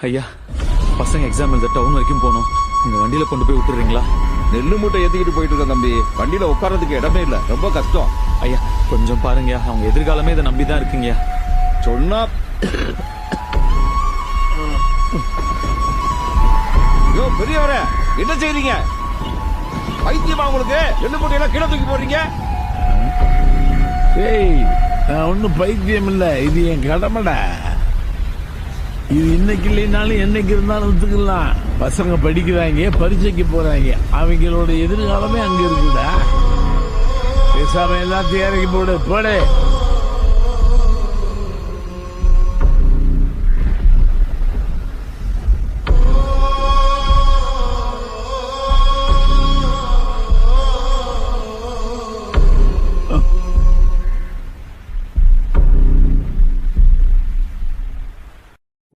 ஐயா, பசங்க எக்ஸாம் எழுத டவுன் வரைக்கும் போகணும். இந்த வண்டியில கொண்டு போய் விட்டுறீங்களா? நெல்லு மூட்டை ஏத்திக்கிட்டு போயிட்டு இருக்கேன் தம்பி. வண்டியில உட்கார்றதுக்கு இடமே இல்ல, ரொம்ப கஷ்டம். ஐயா, கொஞ்சம் பாருங்க. அவங்க எதிர்காலமே இதை நம்பிதான் இருக்குங்க. சொன்னா யோ பெரியவரே, என்ன செய்றீங்க? பைத்தியமா உங்களுக்கு? நெல்லு மூட்டையெல்லாம் கீழே தூக்கி போடுறீங்க. ஏய், நான் ஒன்னும் பைத்தியம் இல்ல, இது என் கடமைடா. இது இன்னைக்கு இல்லைனாலும் என்னைக்கு இருந்தாலும் ஒத்துக்கலாம். பசங்க படிக்கிறாங்க, பரீட்சைக்கு போறாங்க, அவங்களோட எதிர்காலமே அங்க இருக்குடா. பேசாம எல்லாத்தையும் இறக்கி போடு.